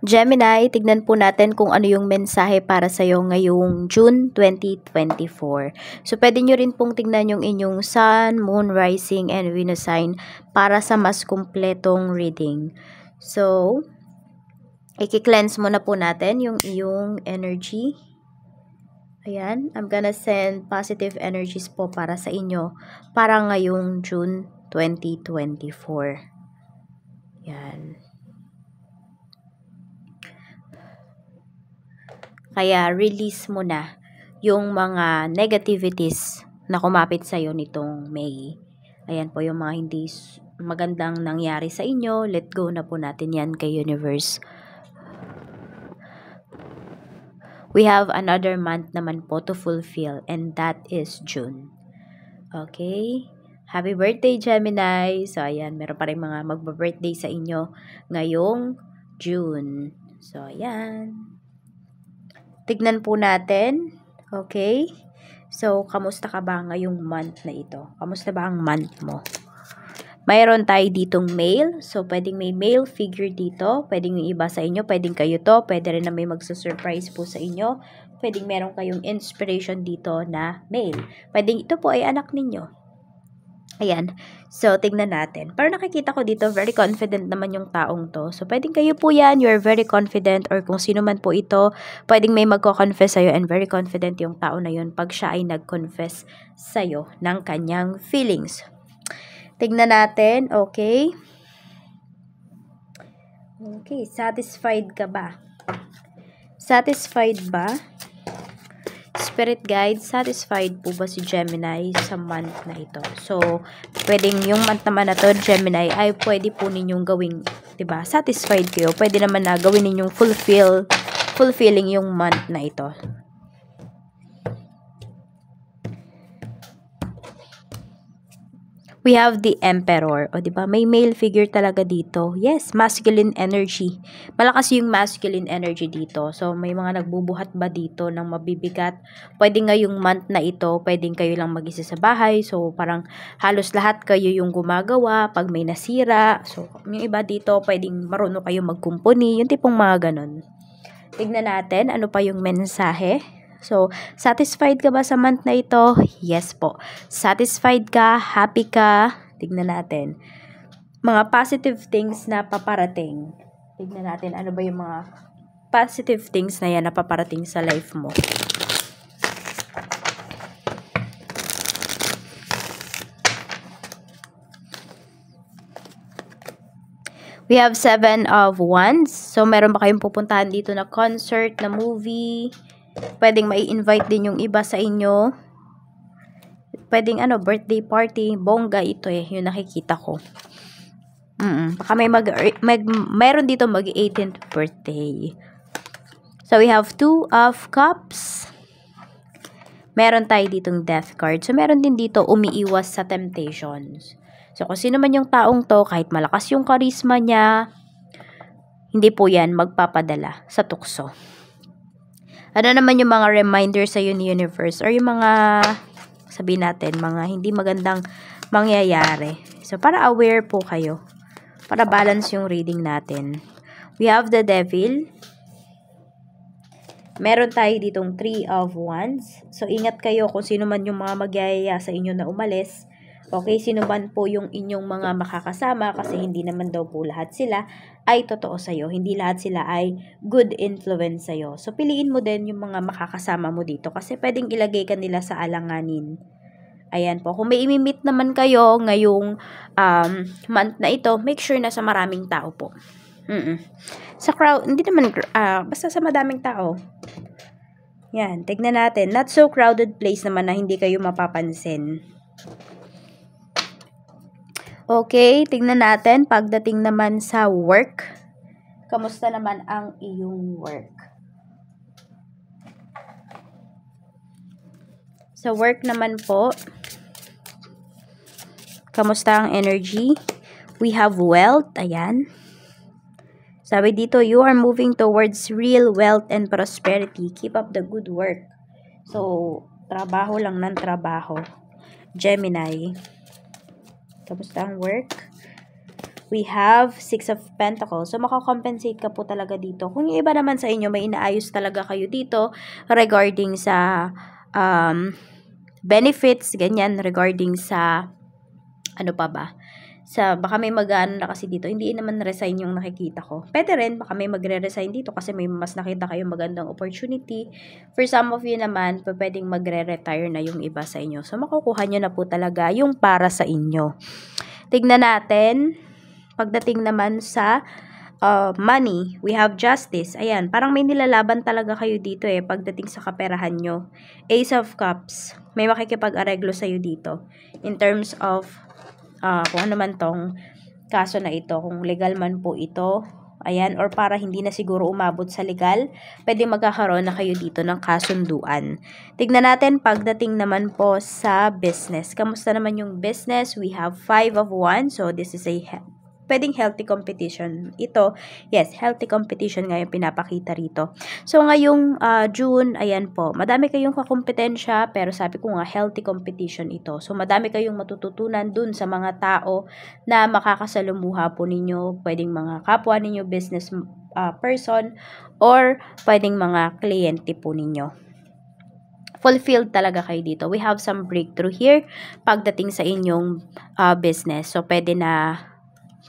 Gemini, tignan po natin kung ano yung mensahe para sa'yo ngayong June 2024. So, pwede nyo rin pong tignan yung inyong Sun, Moon, Rising, and Venus sign para sa mas kumpletong reading. So, i-cleanse muna po natin yung iyong energy. Ayan, I'm gonna send positive energies po para sa inyo para ngayong June 2024. Yan. Kaya release mo na yung mga negativities na kumapit sa'yo nitong May. Ayan po yung mga hindi magandang nangyari sa inyo. Let go na po natin yan kay Universe. We have another month naman po to fulfill, and that is June. Okay? Happy birthday, Gemini! So, ayan, meron pa rin mga magba-birthday sa inyo ngayong June. So, ayan. Tignan po natin. Okay? So, kamusta ka ba ngayong month na ito? Kamusta ba ang month mo? Mayroon tayo ditong male. So, pwedeng may male figure dito. Pwedeng yung iba sa inyo. Pwedeng kayo to. Pwede rin na may magsa-surprise po sa inyo. Pwedeng meron kayong inspiration dito na male. Pwedeng ito po ay anak ninyo. Ayan. So, tignan natin. Pero nakikita ko dito, very confident naman yung taong to. So, pwedeng kayo po yan. You're very confident. Or kung sino man po ito, pwedeng may magko-confess sa'yo and very confident yung tao na yun pag siya ay nag-confess sa'yo ng kanyang feelings. Tignan natin. Okay. Okay. Satisfied ka ba? Satisfied ba? Spirit guide, satisfied po ba si Gemini sa month na ito? So, pwedeng yung month naman na to, Gemini, ay pwede po ninyong gawing, diba? Satisfied kayo. Pwede naman na gawin ninyong fulfilling yung month na ito. We have the Emperor. O, diba? May male figure talaga dito. Yes, masculine energy. Malakas yung masculine energy dito. So, may mga nagbubuhat ba dito ng mabibigat? Pwede ngayong month na ito, pwedeng kayo lang mag-isa sa bahay. So, parang halos lahat kayo yung gumagawa pag may nasira. So, yung iba dito, pwedeng marunong kayo magkumpuni. Yung tipong mga ganun. Tignan natin, ano pa yung mensahe? So, satisfied ka ba sa month na ito? Yes po. Satisfied ka? Happy ka? Tignan natin. Mga positive things na paparating. Tignan natin ano ba yung mga positive things na yan na paparating sa life mo. We have 7 of Wands. So, meron ba kayong pupuntahan dito na concert, na movie? Pwedeng mai-invite din yung iba sa inyo. Pwedeng birthday party. Bongga ito yung nakikita ko. Baka mayroon dito mag-18th birthday. So, we have 2 of Cups. Meron tayo ditong Death card. So, meron din dito umiiwas sa temptations. So, kung sino man yung taong to, kahit malakas yung charisma niya, hindi po yan magpapadala sa tukso. Ano naman yung mga reminders sa universe or yung mga, sabihin natin, mga hindi magandang mangyayari. So, para aware po kayo. Para balance yung reading natin. We have the Devil. Meron tayo ditong 3 of Wands. So, ingat kayo kung sino man yung mga magyayaya sa inyo na umalis. Okay, sino man po yung inyong mga makakasama kasi hindi naman daw po lahat sila ay totoo sa'yo. Hindi lahat sila ay good influence sa'yo. So, piliin mo din yung mga makakasama mo dito kasi pwedeng ilagay ka nila sa alanganin. Ayan po. Kung may imi-meet naman kayo ngayong month na ito, make sure na sa maraming tao po. Sa crowd, hindi naman, basta sa madaming tao. Yan, tignan natin. Not so crowded place naman na hindi kayo mapapansin. Okay, tignan natin. Pagdating naman sa work, kamusta naman ang iyong work? Sa work naman po, kamusta ang energy? We have wealth. Ayan. Sabi dito, you are moving towards real wealth and prosperity. Keep up the good work. So, trabaho lang ng trabaho. Gemini. Kamusta ang work? We have 6 of Pentacles. So, makakompensate ka po talaga dito. Kung yung iba naman sa inyo, may inaayos talaga kayo dito regarding sa benefits, ganyan, regarding sa ano pa ba? Sa baka may mag-ano na kasi dito, hindi naman resign yung nakikita ko. Pwede rin, baka may magre-resign dito kasi may mas nakita kayong magandang opportunity. For some of you naman, pwedeng magre-retire na yung iba sa inyo. So, makukuha nyo na po talaga yung para sa inyo. Tignan natin, pagdating naman sa money, we have justice. Ayan, parang may nilalaban talaga kayo dito pagdating sa kaperahan nyo. Ace of Cups, may makikipag-areglo sa'yo dito. In terms of kung ano man tong kaso na ito, kung legal man po ito, ayan, or para hindi na siguro umabot sa legal, pwede magkakaroon na kayo dito ng kasunduan. Tignan natin pagdating naman po sa business. Kamusta naman yung business? We have 5 of Wands, so this is a pwedeng healthy competition. Ito, yes, healthy competition nga yung pinapakita rito. So, ngayong June, ayan po, madami kayong kakompetensya, pero sabi ko nga, healthy competition ito. So, madami kayong matututunan dun sa mga tao na makakasalumuha po ninyo, pwedeng mga kapwa ninyo, business person, or pwedeng mga kliyente po ninyo. Fulfilled talaga kayo dito. We have some breakthrough here pagdating sa inyong business. So, pwede na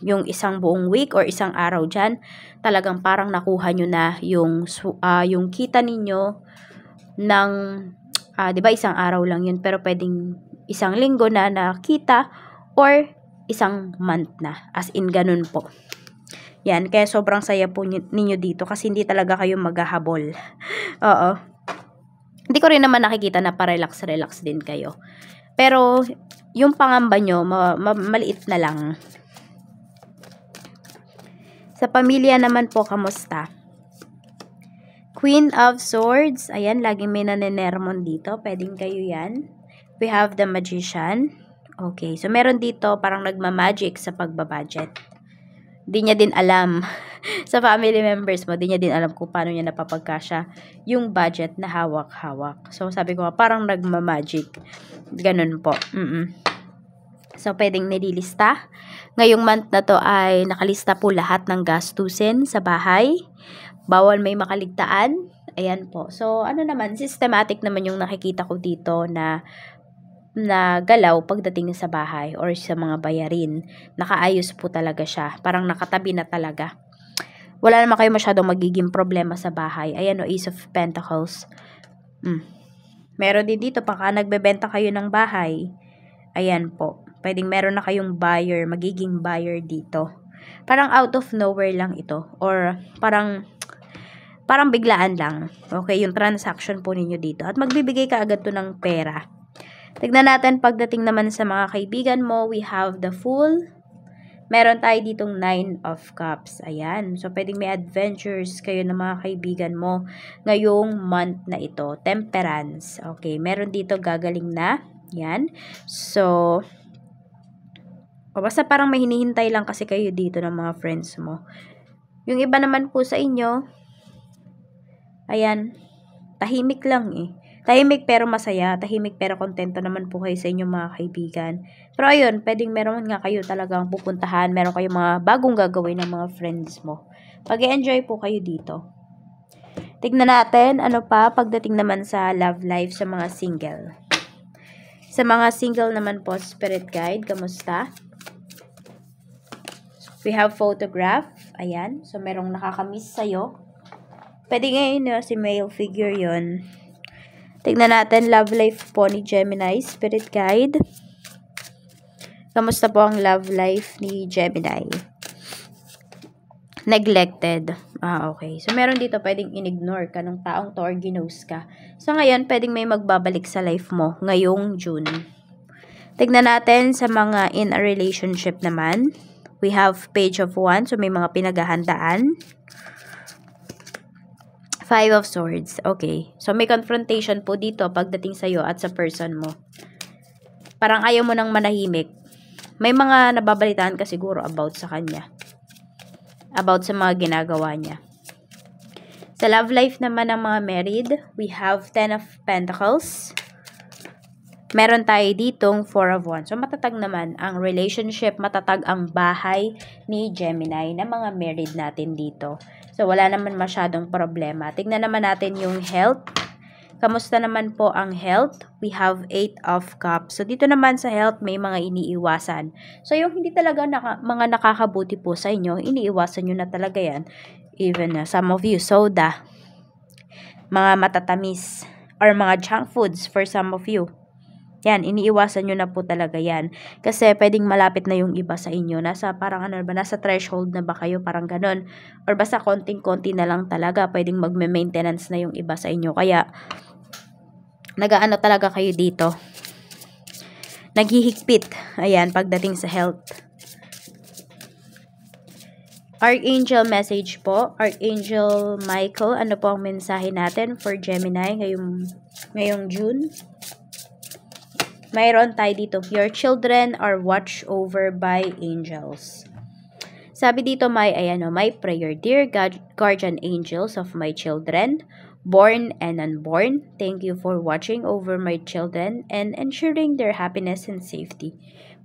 yung isang buong week or isang araw dyan, talagang parang nakuha nyo na yung kita ninyo ng, di ba isang araw lang yun, pero pwedeng isang linggo na nakita or isang month na, as in ganun po. Yan, kaya sobrang saya po ninyo dito kasi hindi talaga kayo maghahabol. Oo. Hindi ko rin naman nakikita na pa-relax din kayo. Pero, yung pangamba nyo, maliit na lang. Sa pamilya naman po, kamusta? Queen of Swords. Ayan, laging may nanenermon dito. Pwedeng kayo yan. We have the Magician. Okay, so meron dito parang nagmamagic sa pagbabudget. Di niya din alam. Sa family members mo, di niya din alam kung paano niya napapagkasya yung budget na hawak-hawak. So, sabi ko nga, parang nagmamagic. Ganun po. So, pwedeng nililista. Ngayong month na to ay nakalista po lahat ng gastusin sa bahay. Bawal may makaligtaan. Ayan po. So, ano naman, systematic naman yung nakikita ko dito na galaw pagdating sa bahay or sa mga bayarin. Nakaayos po talaga siya. Parang nakatabi na talaga. Wala naman kayo masyadong magiging problema sa bahay. Ayan o, Ace of Pentacles. Meron din dito, pagka nagbebenta kayo ng bahay. Ayan po. Pwedeng meron na kayong buyer, magiging buyer dito. Parang out of nowhere lang ito. Or parang biglaan lang. Okay, yung transaction po ninyo dito. At magbibigay ka agad to ng pera. Tignan natin pagdating naman sa mga kaibigan mo. We have the Fool. Meron tayo ditong 9 of Cups. Ayan. So, pwedeng may adventures kayo ng mga kaibigan mo ngayong month na ito. Temperance. Okay, meron dito gagaling na. Yan. So, basta parang may hinihintay lang kasi kayo dito ng mga friends mo. Yung iba naman po sa inyo, ayan, tahimik lang Tahimik pero masaya, tahimik pero kontento naman po kayo sa inyong mga kaibigan. Pero ayun, pwedeng meron nga kayo talagang pupuntahan, meron kayong mga bagong gagawin ng mga friends mo. Pag-enjoy po kayo dito. Tignan natin, ano pa, pagdating naman sa love life sa mga single. Sa mga single naman po, Spirit Guide, kamusta? We have photograph. Ayan. So, merong nakakamiss sa'yo. Pwede ngayon si male figure yon. Tignan natin, love life po ni Gemini, Spirit Guide. Kamusta po ang love life ni Gemini? Neglected. Okay. So, meron dito pwedeng in-ignore ka ng taong to or ginose ka. So, ngayon, pwedeng may magbabalik sa life mo ngayong June. Tignan natin sa mga in a relationship naman. We have Page of Wands. So, may mga pinaghahandaan. 5 of Swords. Okay. So, may confrontation po dito pagdating sa'yo at sa person mo. Parang ayaw mo nang manahimik. May mga nababalitaan ka siguro about sa kanya. About sa mga ginagawa niya. Sa love life naman ng mga married, we have 10 of Pentacles. Meron tayo ditong 4 of Wands. So, matatag naman ang relationship, matatag ang bahay ni Gemini na mga married natin dito. So, wala naman masyadong problema. Tignan naman natin yung health. Kamusta naman po ang health? We have 8 of Cups. So, dito naman sa health, may mga iniiwasan. So, yung hindi talaga mga nakakabuti po sa inyo, iniiwasan nyo na talaga yan. Even some of you, soda, mga matatamis, or mga junk foods for some of you. Yan, iniiwasan nyo na po talaga yan. Kasi pwedeng malapit na yung iba sa inyo. Nasa parang ano ba, nasa threshold na ba kayo, parang ganun. Or basta konting-konti na lang talaga, pwedeng magme-maintenance na yung iba sa inyo. Kaya, nagaano talaga kayo dito. Naghihigpit. Ayan, pagdating sa health. Archangel message po. Archangel Michael, ano po ang mensahe natin for Gemini ngayong June? Mayroon tayo dito, your children are watched over by angels. Sabi dito may prayer, dear God, guardian angels of my children, born and unborn, thank you for watching over my children and ensuring their happiness and safety.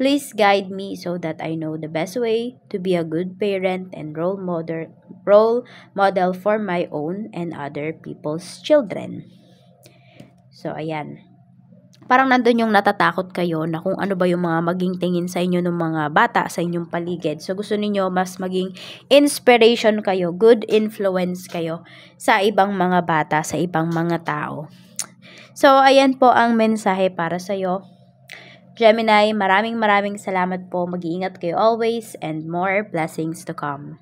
Please guide me so that I know the best way to be a good parent and role model for my own and other people's children. So, ayan. Parang nandun yung natatakot kayo na kung ano ba yung mga maging tingin sa inyo ng mga bata sa inyong paligid. So, gusto niyo mas maging inspiration kayo, good influence kayo sa ibang mga bata, sa ibang mga tao. So, ayan po ang mensahe para sa'yo. Gemini, maraming salamat po. Mag-iingat kayo always and more blessings to come.